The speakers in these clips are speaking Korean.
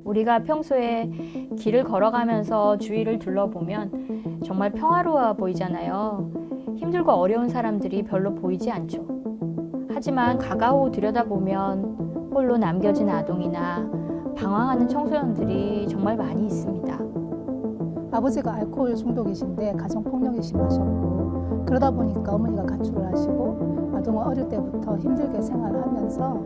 우리가 평소에 길을 걸어가면서 주위를 둘러보면 정말 평화로워 보이잖아요. 힘들고 어려운 사람들이 별로 보이지 않죠. 하지만 가까이 들여다보면 홀로 남겨진 아동이나 방황하는 청소년들이 정말 많이 있습니다. 아버지가 알코올 중독이신데 가정폭력이 심하셨고, 그러다 보니까 어머니가 가출을 하시고 아동은 어릴 때부터 힘들게 생활을 하면서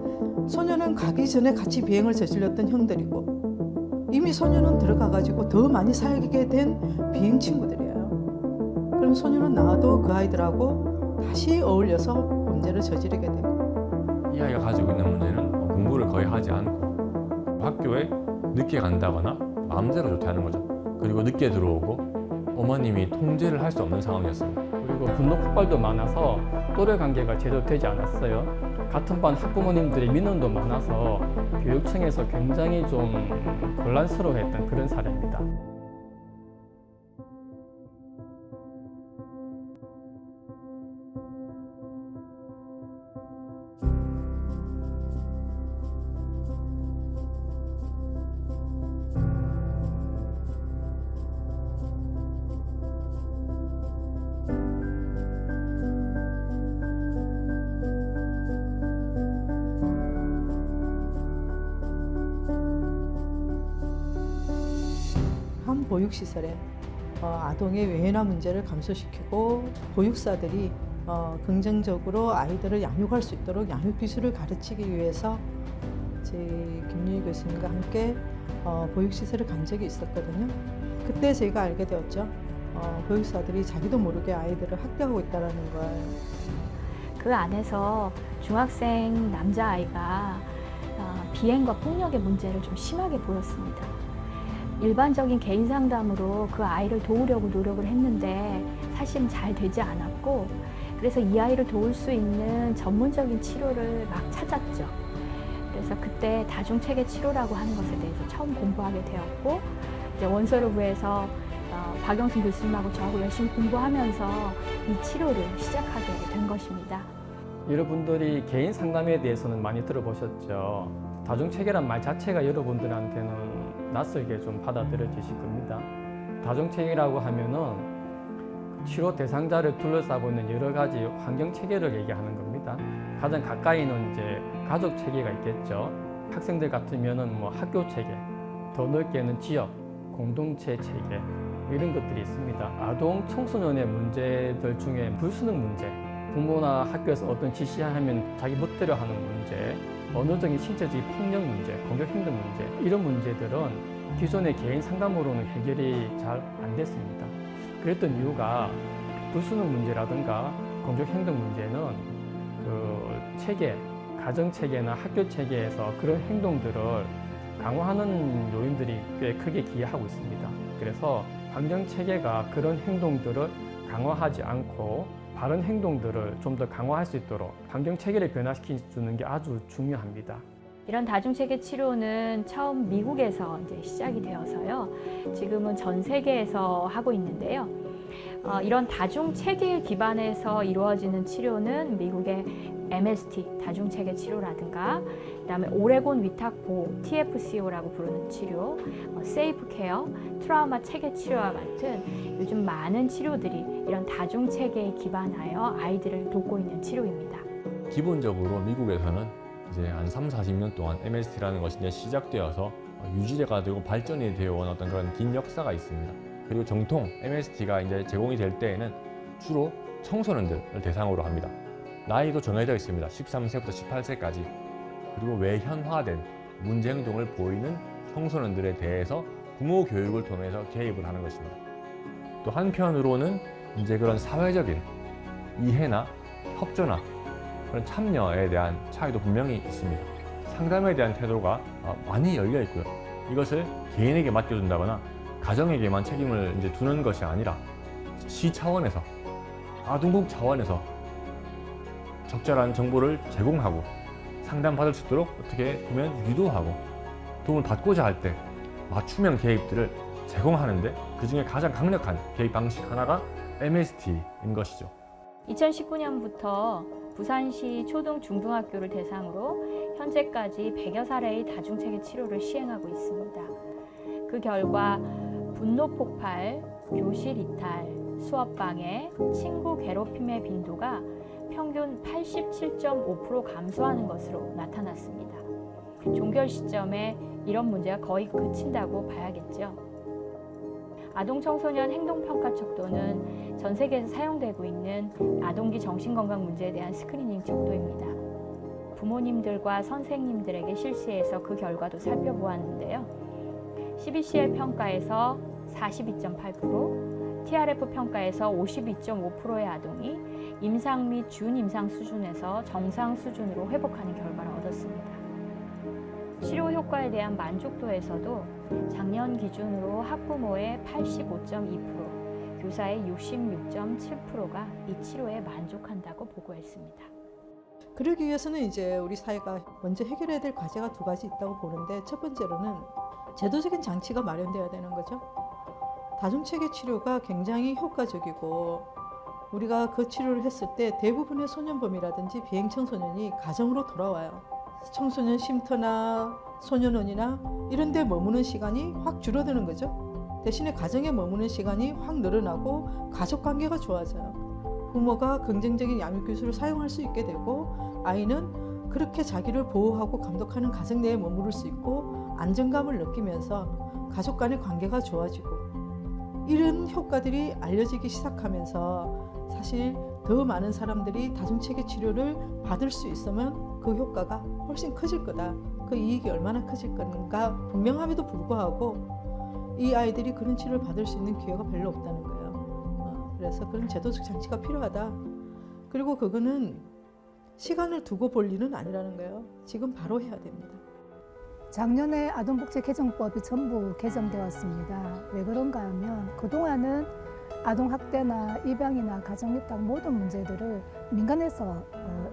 소녀는 가기 전에 같이 비행을 저질렀던 형들이고 이미 소녀는 들어가가지고 더 많이 살게 된 비행 친구들이에요. 그럼 소녀는 나와도 그 아이들하고 다시 어울려서 범죄를 저지르게 되고, 이 아이가 가지고 있는 문제는 공부를 거의 하지 않고 학교에 늦게 간다거나 마음대로 조퇴하는 거죠. 그리고 늦게 들어오고 어머님이 통제를 할 수 없는 상황이었습니다. 그리고 분노 폭발도 많아서 또래 관계가 제대로 되지 않았어요. 같은 반 학부모님들의 민원도 많아서 교육청에서 굉장히 좀 곤란스러워했던 그런 사례입니다. 한 보육시설에 아동의 외연화 문제를 감소시키고 보육사들이 긍정적으로 아이들을 양육할 수 있도록 양육 기술을 가르치기 위해서 제 김유희 교수님과 함께 보육시설을 간 적이 있었거든요. 그때 제가 알게 되었죠. 보육사들이 자기도 모르게 아이들을 학대하고 있다는 걸. 그 안에서 중학생 남자아이가 비행과 폭력의 문제를 좀 심하게 보였습니다. 일반적인 개인 상담으로 그 아이를 도우려고 노력을 했는데 사실은 잘 되지 않았고, 그래서 이 아이를 도울 수 있는 전문적인 치료를 막 찾았죠. 그래서 그때 다중체계 치료라고 하는 것에 대해서 처음 공부하게 되었고, 이제 원서를 구해서 박영순 교수님하고 저하고 열심히 공부하면서 이 치료를 시작하게 된 것입니다. 여러분들이 개인 상담에 대해서는 많이 들어보셨죠. 다중체계란 말 자체가 여러분들한테는 낯설게 좀 받아들여지실 겁니다. 다중체계라고 하면은 치료 대상자를 둘러싸고 있는 여러 가지 환경 체계를 얘기하는 겁니다. 가장 가까이는 이제 가족 체계가 있겠죠. 학생들 같으면은 뭐 학교 체계, 더 넓게는 지역, 공동체 체계 이런 것들이 있습니다. 아동 청소년의 문제들 중에 불수능 문제, 부모나 학교에서 어떤 지시하면 자기 멋대로 하는 문제, 언어적인 신체적인 폭력 문제, 공격 행동 문제, 이런 문제들은 기존의 개인 상담으로는 해결이 잘 안 됐습니다. 그랬던 이유가 불수능 문제라든가 공격 행동 문제는 그 체계, 가정 체계나 학교 체계에서 그런 행동들을 강화하는 요인들이 꽤 크게 기여하고 있습니다. 그래서 환경 체계가 그런 행동들을 강화하지 않고 바른 행동들을 좀 더 강화할 수 있도록 환경 체계를 변화시켜주는 게 아주 중요합니다. 이런 다중체계 치료는 처음 미국에서 이제 시작이 되어서요. 지금은 전 세계에서 하고 있는데요. 이런 다중체계 기반에서 이루어지는 치료는 미국의 MST, 다중체계 치료라든가, 그다음에 오레곤 위탁보호, TFCO라고 부르는 치료, 세이프 케어, 트라우마 체계 치료와 같은 요즘 많은 치료들이 이런 다중체계에 기반하여 아이들을 돕고 있는 치료입니다. 기본적으로 미국에서는 이제 한 30-40년 동안 MST라는 것이 이제 시작되어서 유지돼가지고 발전이 되어 온 어떤 그런 긴 역사가 있습니다. 그리고 정통 MST가 이제 제공이 될 때에는 주로 청소년들을 대상으로 합니다. 나이도 정해져 있습니다. 13세부터 18세까지. 그리고 외현화된 문제 행동을 보이는 청소년들에 대해서 부모 교육을 통해서 개입을 하는 것입니다. 또 한편으로는 이제 그런 사회적인 이해나 협조나 그런 참여에 대한 차이도 분명히 있습니다. 상담에 대한 태도가 많이 열려 있고요. 이것을 개인에게 맡겨준다거나 가정에게만 책임을 이제 두는 것이 아니라 시 차원에서, 아동국 차원에서 적절한 정보를 제공하고 상담받을 수 있도록 어떻게 보면 유도하고 도움을 받고자 할 때 맞춤형 개입들을 제공하는데 그중에 가장 강력한 개입 방식 하나가 MST인 것이죠. 2019년부터 부산시 초등 중등학교를 대상으로 현재까지 100여 사례의 다중체계 치료를 시행하고 있습니다. 그 결과 분노 폭발, 교실 이탈, 수업 방해, 친구 괴롭힘의 빈도가 평균 87.5% 감소하는 것으로 나타났습니다. 종결 시점에 이런 문제가 거의 그친다고 봐야겠죠. 아동 청소년 행동평가 척도는 전 세계에서 사용되고 있는 아동기 정신건강 문제에 대한 스크리닝 척도입니다. 부모님들과 선생님들에게 실시해서 그 결과도 살펴보았는데요. CBCL 평가에서 42.8%, TRF 평가에서 52.5%의 아동이 임상 및 준임상 수준에서 정상 수준으로 회복하는 결과를 얻었습니다. 치료 효과에 대한 만족도에서도 작년 기준으로 학부모의 85.2%, 교사의 66.7%가 이 치료에 만족한다고 보고했습니다. 그러기 위해서는 이제 우리 사회가 먼저 해결해야 될 과제가 두 가지 있다고 보는데, 첫 번째로는 제도적인 장치가 마련돼야 되는 거죠. 다중체계 치료가 굉장히 효과적이고 우리가 그 치료를 했을 때 대부분의 소년범이라든지 비행청소년이 가정으로 돌아와요. 청소년 쉼터나 소년원이나 이런 데 머무는 시간이 확 줄어드는 거죠. 대신에 가정에 머무는 시간이 확 늘어나고 가족관계가 좋아져요. 부모가 긍정적인 양육기술을 사용할 수 있게 되고 아이는 그렇게 자기를 보호하고 감독하는 가정 내에 머무를 수 있고 안정감을 느끼면서 가족 간의 관계가 좋아지고, 이런 효과들이 알려지기 시작하면서 사실 더 많은 사람들이 다중체계 치료를 받을 수 있으면 그 효과가 훨씬 커질 거다. 그 이익이 얼마나 커질 건가 분명함에도 불구하고 이 아이들이 그런 치료를 받을 수 있는 기회가 별로 없다는 거예요. 그래서 그런 제도적 장치가 필요하다. 그리고 그거는 시간을 두고 볼 일은 아니라는 거예요. 지금 바로 해야 됩니다. 작년에 아동복지 개정법이 전부 개정되었습니다. 왜 그런가 하면 그동안은 아동학대나 입양이나 가정입당 모든 문제들을 민간에서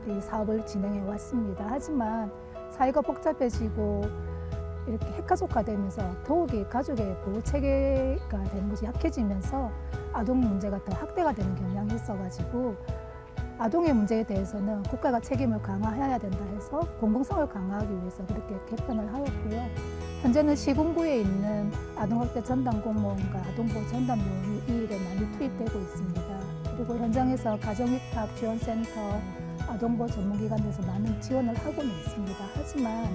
이 사업을 진행해 왔습니다. 하지만 사회가 복잡해지고 이렇게 핵가족화되면서 더욱이 가족의 보호체계가 되는 것이 약해지면서 아동 문제가 더 확대가 되는 경향이 있어가지고 아동의 문제에 대해서는 국가가 책임을 강화해야 된다 해서 공공성을 강화하기 위해서 그렇게 개편을 하였고요. 현재는 시군구에 있는 아동학대 전담 공무원과 아동보호 전담 요원이 이 일에 많이 투입되고 있습니다. 그리고 현장에서 가정위탁 지원센터, 아동보호 전문기관에서 많은 지원을 하고는 있습니다. 하지만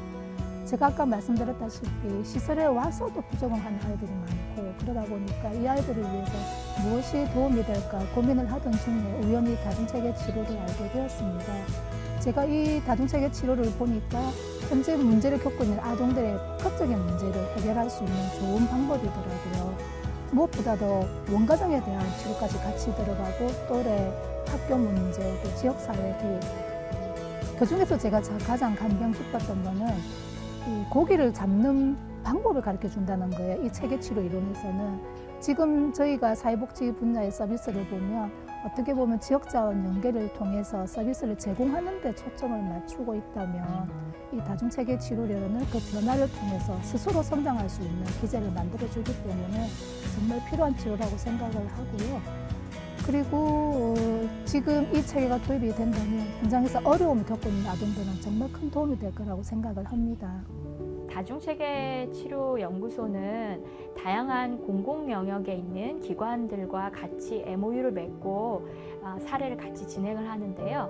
제가 아까 말씀드렸다시피 시설에 와서도 부족을 하는 아이들이 많고, 그러다 보니까 이 아이들을 위해서 무엇이 도움이 될까 고민을 하던 중에 우연히 다중체계 치료를 알게 되었습니다. 제가 이 다중체계 치료를 보니까 현재 문제를 겪고 있는 아동들의 복합적인 문제를 해결할 수 있는 좋은 방법이더라고요. 무엇보다도 원가정에 대한 치료까지 같이 들어가고 또래 학교 문제, 또 지역사회 그중에서 제가 가장 감명 깊었던 거는 이 고기를 잡는 방법을 가르쳐 준다는 거예요. 이 체계치료 이론에서는. 지금 저희가 사회복지 분야의 서비스를 보면 어떻게 보면 지역자원 연계를 통해서 서비스를 제공하는 데 초점을 맞추고 있다면 이 다중체계 치료료는 그 변화를 통해서 스스로 성장할 수 있는 기제를 만들어주기 때문에 정말 필요한 치료라고 생각을 하고요. 그리고 지금 이 체계가 도입이 된다면 현장에서 어려움을 겪고 있는 아동들은 정말 큰 도움이 될 거라고 생각을 합니다. 다중체계 치료 연구소는 다양한 공공 영역에 있는 기관들과 같이 MOU를 맺고 사례를 같이 진행을 하는데요.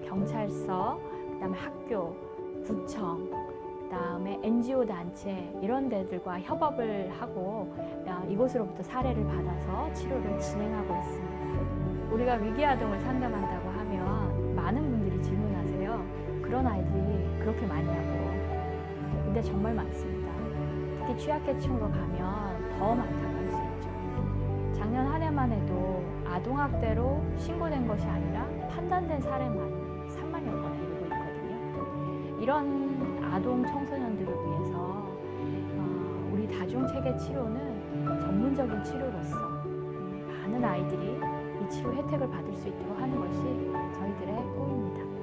경찰서, 그다음에 학교, 구청, 그다음에 NGO 단체 이런 데들과 협업을 하고 이곳으로부터 사례를 받아서 치료를 진행하고 있습니다. 우리가 위기 아동을 상담한다고 하면 많은 분들이 질문하세요. 그런 아이들이 그렇게 많냐고. 근데 정말 많습니다. 특히 취약계층으로 가면 더 많다고 할 수 있죠. 작년 한 해만 해도 아동학대로 신고된 것이 아니라 판단된 사례만 3만여 건에 이르고 있거든요. 이런 아동 청소년들을 위해서 우리 다중체계 치료는 전문적인 치료로서 많은 아이들이 이 치료 혜택을 받을 수 있도록 하는 것이 저희들의 꿈입니다.